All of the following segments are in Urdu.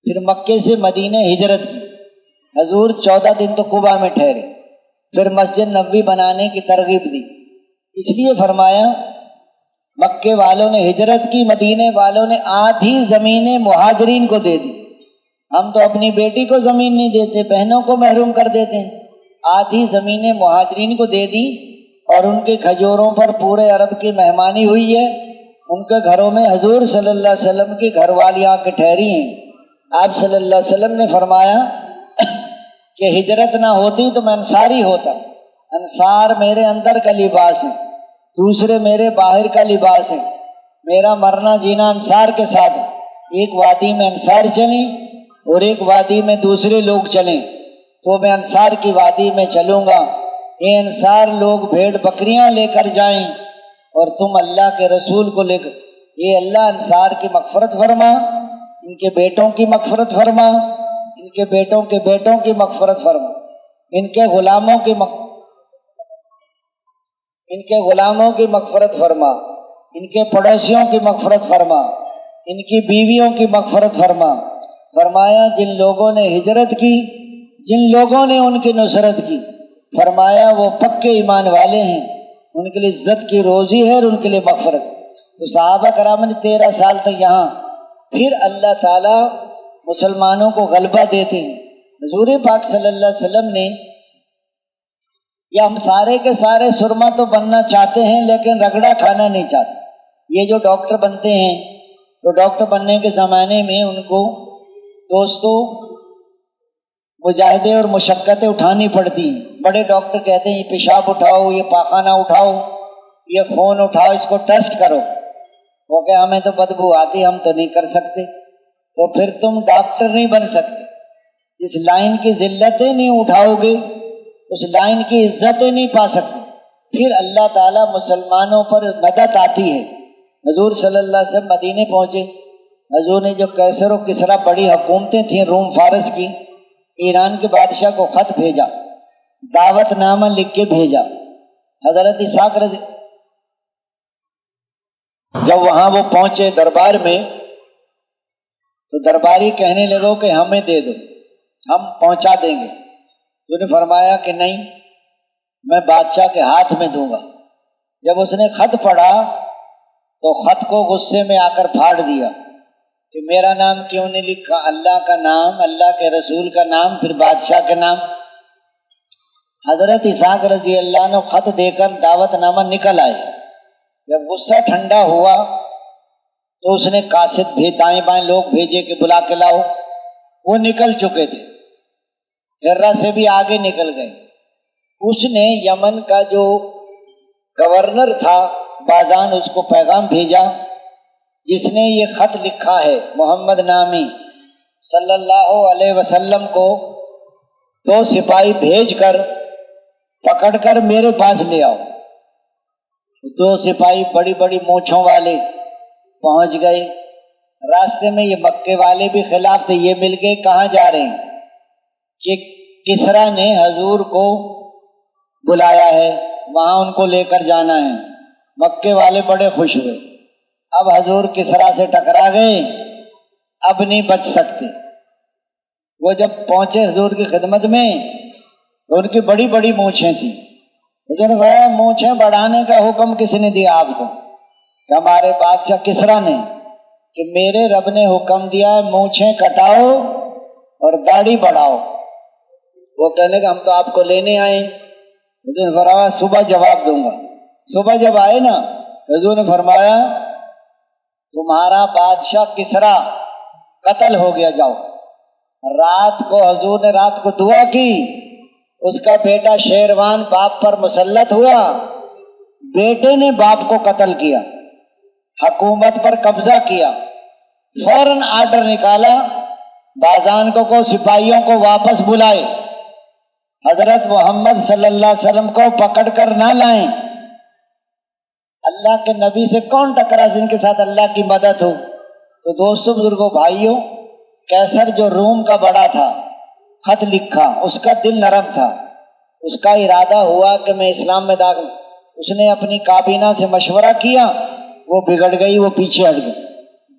پھر مکے سے مدینے ہجرت کی، حضور 14 دن تو قباء میں ٹھہرے، پھر مسجد نبوی بنانے کی ترغیب دی۔ اس لیے فرمایا مکے والوں نے ہجرت کی، مدینے والوں نے آدھی زمینیں مہاجرین کو دے دی۔ ہم تو اپنی بیٹی کو زمین نہیں دیتے، بہنوں کو محروم کر دیتے ہیں، آدھی زمینیں مہاجرین کو دے دی، اور ان کے کھجوروں پر پورے عرب کی مہمانی ہوئی ہے۔ ان کے گھروں میں حضور صلی اللہ علیہ وسلم کی گھر والی آ کے ٹھہری ہیں۔ آپ صلی اللہ علیہ وسلم نے فرمایا کہ ہجرت نہ ہوتی تو میں انصاری ہوتا، انصار میرے اندر کا لباس ہے، دوسرے میرے باہر کا لباس ہے، میرا مرنا جینا انصار کے ساتھ ہے۔ ایک وادی میں انصار چلیں اور ایک وادی میں دوسرے لوگ چلیں تو میں انصار کی وادی میں چلوں گا۔ یہ انصار لوگ بھیڑ بکریاں لے کر جائیں اور تم اللہ کے رسول کو لے کر، یہ اللہ انصار کی مغفرت فرما، ان کے بیٹوں کی مغفرت فرما، ان کے بیٹوں کے بیٹوں کی مغفرت فرما، ان کے غلاموں کی مغفرت فرما، ان کے پڑوسیوں کی مغفرت فرما، ان کی بیویوں کی مغفرت فرما۔ فرمایا جن لوگوں نے ہجرت کی، جن لوگوں نے ان کی نصرت کی، فرمایا وہ پکے ایمان والے ہیں، ان کے لیے عزت کی روزی ہے اور ان کے لیے مغفرت۔ تو صحابہ کرام نے 13 سال تک یہاں، پھر اللہ تعالیٰ مسلمانوں کو غلبہ دیتے ہیں۔ حضور پاک صلی اللہ علیہ وسلم نے، یا ہم سارے کے سارے سرما تو بننا چاہتے ہیں لیکن رگڑا کھانا نہیں چاہتے۔ یہ جو ڈاکٹر بنتے ہیں تو ڈاکٹر بننے کے زمانے میں ان کو دوستوں مجاہدے اور مشقتیں اٹھانی پڑتی ہیں۔ بڑے ڈاکٹر کہتے ہیں یہ پیشاب اٹھاؤ، یہ پاخانہ اٹھاؤ، یہ خون اٹھاؤ، اس کو ٹیسٹ کرو۔ وہ کہ ہمیں تو بدبو آتی، ہم تو نہیں کر سکتے۔ تو پھر تم ڈاکٹر نہیں بن سکتے، اس لائن کی ذلتیں نہیں اٹھاؤ گے، اس لائن کی عزتیں نہیں پا سکتے۔ پھر اللہ تعالیٰ مسلمانوں پر مدد آتی ہے۔ حضور صلی اللہ علیہ وسلم مدینے پہنچے، حضور نے جو کیسر و کسریٰ بڑی حکومتیں تھیں روم فارس کی، ایران کے بادشاہ کو خط بھیجا، دعوت نامہ لکھ کے بھیجا۔ حضرت اسحاق رضی جب وہاں وہ پہنچے دربار میں تو درباری کہنے لگو کہ ہمیں دے دو، ہم پہنچا دیں گے۔ تو نے فرمایا کہ نہیں، میں بادشاہ کے ہاتھ میں دوں گا۔ جب اس نے خط پڑھا تو خط کو غصے میں آ کر پھاڑ دیا کہ میرا نام کیوں نہیں لکھا، اللہ کا نام، اللہ کے رسول کا نام، پھر بادشاہ کے نام۔ حضرت اسحاق رضی اللہ عنہ خط دے کر دعوت نامہ نکل آئے۔ جب غصہ ٹھنڈا ہوا تو اس نے قاصد دائیں بائیں لوگ بھیجے کہ بلا کے لاؤ۔ وہ نکل چکے تھے، ہرہ سے بھی آگے نکل گئے۔ اس نے یمن کا جو گورنر تھا بازان، اس کو پیغام بھیجا جس نے یہ خط لکھا ہے محمد نامی صلی اللہ علیہ وسلم کو 2 سپاہی بھیج کر پکڑ کر میرے پاس لے آؤ۔ 2 سپاہی بڑی بڑی مونچھوں والے پہنچ گئے۔ راستے میں یہ مکے والے بھی خلاف تھے، یہ مل گئے کہاں جا رہے ہیں کہ کسریٰ نے حضور کو بلایا ہے، وہاں ان کو لے کر جانا ہے۔ مکے والے بڑے خوش ہوئے، اب حضور کسریٰ سے ٹکرا گئے، اب نہیں بچ سکتے۔ وہ جب پہنچے حضور کی خدمت میں تو ان کی بڑی بڑی مونچھیں تھیں۔ حضور نے کہا مونچھیں بڑھانے کا حکم کس نے دیا آپ کو؟ کہ ہمارے بادشاہ کسریٰ نے، کہ میرے رب نے حکم دیا ہے مونچھیں کٹاؤ اور داڑھی بڑھاؤ۔ وہ کہنے کہ ہم تو آپ کو لینے آئے ہیں۔ حضور نے فرمایا صبح جواب دوں گا۔ صبح جب آئے نا، حضور نے فرمایا تمہارا بادشاہ کسریٰ قتل ہو گیا، جاؤ۔ رات کو حضور نے رات کو دعا کی، اس کا بیٹا شیروان باپ پر مسلط ہوا، بیٹے نے باپ کو قتل کیا، حکومت پر قبضہ کیا۔ فوراً آرڈر نکالا بازان کو سپاہیوں کو واپس بلائے، حضرت محمد صلی اللہ علیہ وسلم کو پکڑ کر نہ لائیں۔ اللہ کے نبی سے کون ٹکرا جن کے ساتھ اللہ کی مدد ہو؟ تو دوستوں بزرگوں بھائیوں، کیسر جو روم کا بڑا تھا، خط لکھا، اس کا دل نرم تھا، اس کا ارادہ ہوا کہ میں اسلام میں داخل۔ اس نے اپنی کابینہ سے مشورہ کیا، وہ بگڑ گئی، وہ پیچھے ہٹ گئی۔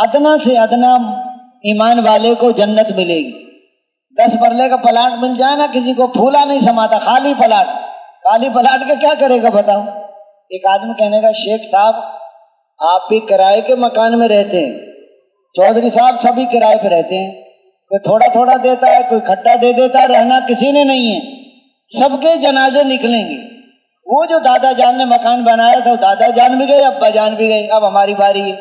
ادنا سے ادنا ایمان والے کو جنت ملے گی. 10 مرلے کا پلاٹ مل جائے نا کسی کو پھولا نہیں سماتا, خالی پلاٹ کا کیا کرے گا بتاؤ. ایک آدمی کہنے کا شیخ صاحب آپ بھی کرائے کے مکان میں رہتے ہیں, چودھری صاحب سبھی کرائے پہ رہتے ہیں, کوئی تھوڑا تھوڑا دیتا ہے, کوئی کھٹا دے دیتا ہے, رہنا کسی نے نہیں ہے, سب کے جنازے نکلیں گے. وہ جو دادا جان نے مکان بنایا تھا وہ دادا جان بھی گئے, ابا جان بھی گئے, اب ہماری باری ہے.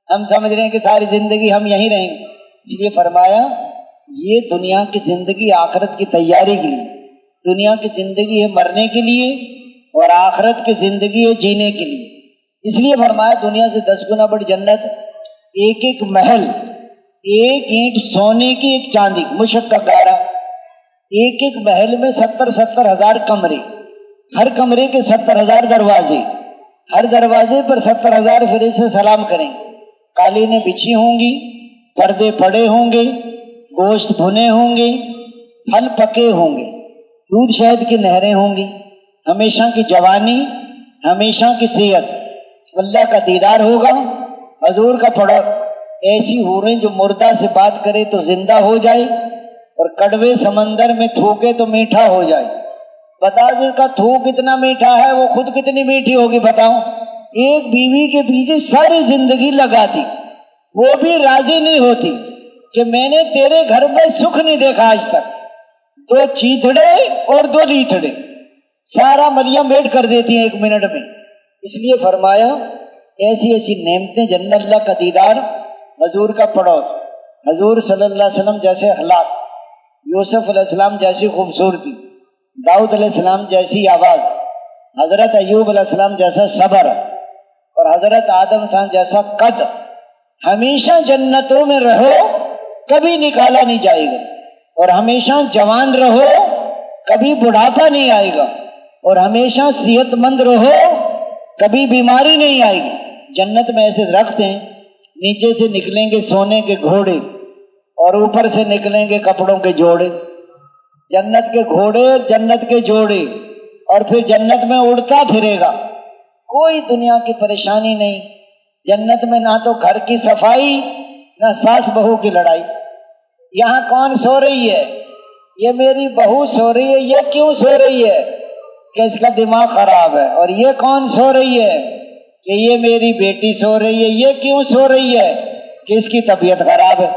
ہم سمجھ رہے ہیں کہ ساری زندگی ہم یہیں رہیں گے. اس لیے فرمایا یہ دنیا کی زندگی آخرت کی تیاری کے لیے, دنیا کی زندگی ہے مرنے کے لیے اور آخرت کی زندگی ہے جینے کے لیے. اس لیے فرمایا دنیا سے 10 گنا بڑی جنت. ایک ایک محل, ایک اینٹ سونے کی, ایک چاندی کی, مشک کا گارا. ایک ایک محل میں 70 ہزار کمرے, ہر کمرے کے 70,000 دروازے, ہر دروازے پر 70,000 فرشتے سلام کریں. قالینیں بچھی ہوں گی, پردے پڑے ہوں گے, گوشت بھنے ہوں گے, پھل پکے ہوں گے, دودھ شہد کی نہریں ہوں گی, ہمیشہ کی جوانی, ہمیشہ کی صحت, اللہ کا دیدار ہوگا. حضور کا پڑھو, ایسی حوریں جو مردہ سے بات کرے تو زندہ ہو جائے اور کڑوے سمندر میں تھوکے تو میٹھا ہو جائے. بتاؤ جس کا تھوک اتنا میٹھا ہے وہ خود کتنی میٹھی ہوگی بتاؤ. ایک بیوی کے پیچھے ساری زندگی لگا دی, وہ بھی راضی نہیں ہوتی کہ میں نے تیرے گھر میں سکھ نہیں دیکھا آج تک. 2 چیتڑے اور 2 لیٹڑے سارا مریم بیٹھ کر دیتی ہیں 1 منٹ میں. اس لیے فرمایا ایسی ایسی نعمتیں, جنت, اللہ کا دیدار, حضور کا پڑوس, حضور صلی اللہ علیہ وسلم جیسے اخلاق, یوسف علیہ السلام جیسی خوبصورتی, داؤد علیہ السلام جیسی آواز, حضرت ایوب علیہ السلام جیسا صبر اور حضرت آدم السلام جیسا قد. ہمیشہ جنتوں میں رہو, کبھی نکالا نہیں جائے گا, اور ہمیشہ جوان رہو, کبھی بڑھاپا نہیں آئے گا, اور ہمیشہ صحت مند رہو, کبھی بیماری نہیں آئے گی. جنت میں ایسے درخت ہیں, نیچے سے نکلیں گے سونے کے گھوڑے اور اوپر سے نکلیں گے کپڑوں کے جوڑے. جنت کے گھوڑے, جنت کے جوڑے, اور پھر جنت میں اڑتا پھرے گا, کوئی دنیا کی پریشانی نہیں. جنت میں نہ تو گھر کی صفائی, نہ ساس بہو کی لڑائی. یہاں کون سو رہی ہے؟ یہ میری بہو سو رہی ہے. یہ کیوں سو رہی ہے؟ کہ اس کا دماغ خراب ہے. اور یہ کون سو رہی ہے؟ کہ یہ میری بیٹی سو رہی ہے. یہ کیوں سو رہی ہے؟ کہ اس کی طبیعت خراب ہے.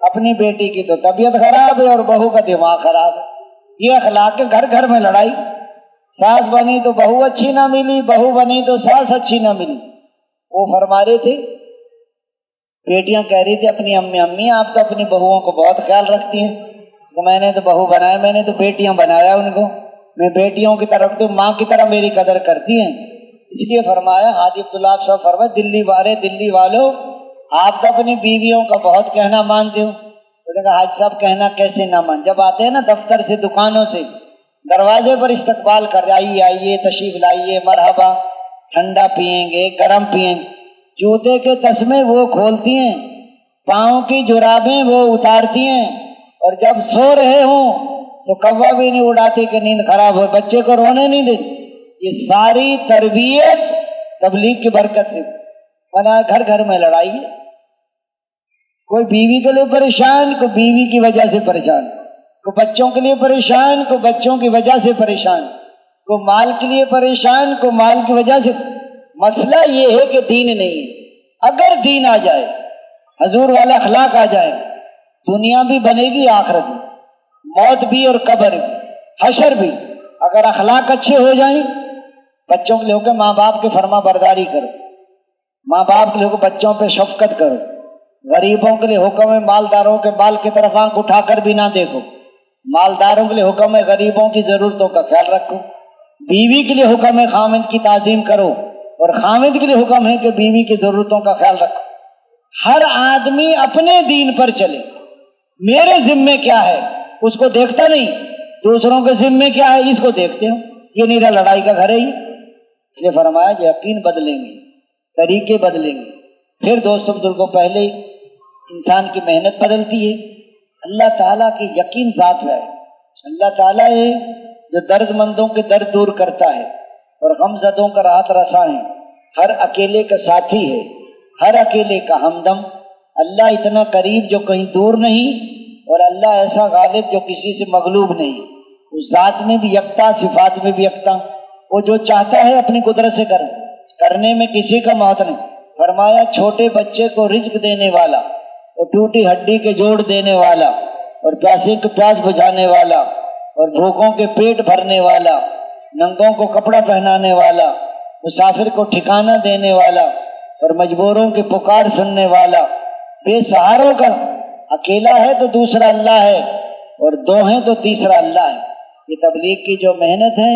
اپنی بیٹی کی تو طبیعت خراب ہے اور بہو کا دماغ خراب ہے. یہ اخلاق کے گھر گھر میں لڑائی. ساس بنی تو بہو اچھی نہ ملی, بہو بنی تو ساس اچھی نہ ملی. وہ فرما رہے تھے, بیٹیاں کہہ رہی تھی اپنی امی آپ تو اپنی بہوؤں کو بہت خیال رکھتی ہیں. تو میں نے تو بہو بنایا, میں نے تو بیٹیاں بنایا ان کو, میں بیٹیوں کی طرف تو ماں کی طرح میری قدر کرتی ہیں. اس لیے فرمایا حاجی عبداللہ صاحب فرمایا دلی والوں آپ تو اپنی بیویوں کا بہت کہنا مانتے ہو. تو نے کہا حاج صاحب کہنا کیسے نہ مان, جب آتے ہیں نا دفتر سے, دکانوں سے, دروازے پر استقبال کر, آئیے تشریف لائیے, مرحبا, ٹھنڈا پئیں گے, گرم پئیں گے. جوتے کے تسمے وہ کھولتی ہیں, پاؤں کی جرابیں وہ اتارتی ہیں, اور جب سو رہے ہوں تو کوا بھی نہیں اڑاتی کہ نیند خراب ہو, بچے کو رونے نہیں دیتی. یہ ساری تربیت تبلیغ کی برکت سے بنا. گھر گھر میں لڑائی ہے, کوئی بیوی کے لیے پریشان, کوئی بیوی کی وجہ سے پریشان, کوئی بچوں کے لیے پریشان, کوئی بچوں کی وجہ سے پریشان, کوئی مال کے لیے پریشان, کوئی مال کی وجہ سے. مسئلہ یہ ہے کہ دین نہیں ہے. اگر دین آ جائے, حضور والا اخلاق آ جائے, دنیا بھی بنے گی, آخرت بھی, موت بھی اور قبر بھی, حشر بھی. اگر اخلاق اچھے ہو جائیں, بچوں کے لیے ہو کہ ماں باپ کی فرما برداری کرو, ماں باپ کے لیے ہو بچوں پہ شفقت کرو, غریبوں کے لیے حکم ہے مالداروں کے مال کی طرف آنکھ اٹھا کر بھی نہ دیکھو, مالداروں کے لیے حکم ہے غریبوں کی ضرورتوں کا خیال رکھو, بیوی کے لیے حکم ہے خامند کی تعظیم کرو, اور خامند کے لیے حکم ہے کہ بیوی کی ضرورتوں کا خیال رکھو. ہر آدمی اپنے دین پر چلے. میرے ذمے کیا ہے اس کو دیکھتا نہیں, دوسروں کے ذمے کیا ہے اس کو دیکھتے ہوں. یہ نیرا لڑائی کا گھر ہے ہی. اس لیے فرمایا یقین بدلیں گے, طریقے بدلیں گے. پھر دوستوں بزرگوں, پہلے انسان کی محنت بدلتی ہے, اللہ تعالیٰ کی یقین ذات ہے. اللہ تعالیٰ ہے جو درد مندوں کے درد دور کرتا ہے اور غم زدوں کا راحت رساں ہے. ہر اکیلے کا ساتھی ہے, ہر اکیلے کا ہمدم, اللہ اتنا قریب جو کہیں دور نہیں، اور اللہ ایسا غالب جو کسی سے مغلوب نہیں، اس ذات میں بھی یکتا، صفات میں بھی یکتا۔ وہ جو چاہتا ہے اپنی قدرت سے کرنے میں کسی کا موت نہیں۔ فرمایا چھوٹے بچے کو رزق دینے والا، اور ٹوٹی ہڈی کے جوڑ دینے والا، اور پیاسے کو پیاس بجھانے والا، اور بھوکوں کے پیٹ بھرنے والا، ننگوں کو کپڑا پہنانے والا، مسافر کو ٹھکانہ دینے والا، اور مجبوروں کی پکار سننے والا، بے سہاروں کا اکیلا ہے تو دوسرا اللہ ہے، اور دو ہیں تو تیسرا اللہ ہے۔ یہ تبلیغ کی جو محنت ہے،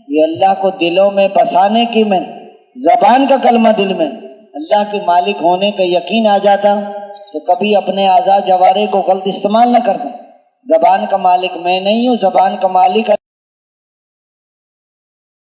یہ اللہ کو دلوں میں بسانے کی محنت۔ زبان کا کلمہ دل میں اللہ کے مالک ہونے کا یقین آ جاتا تو کبھی اپنے اعضاء جوارح کو غلط استعمال نہ کرتا۔ زبان کا مالک میں نہیں ہوں، زبان کا مالک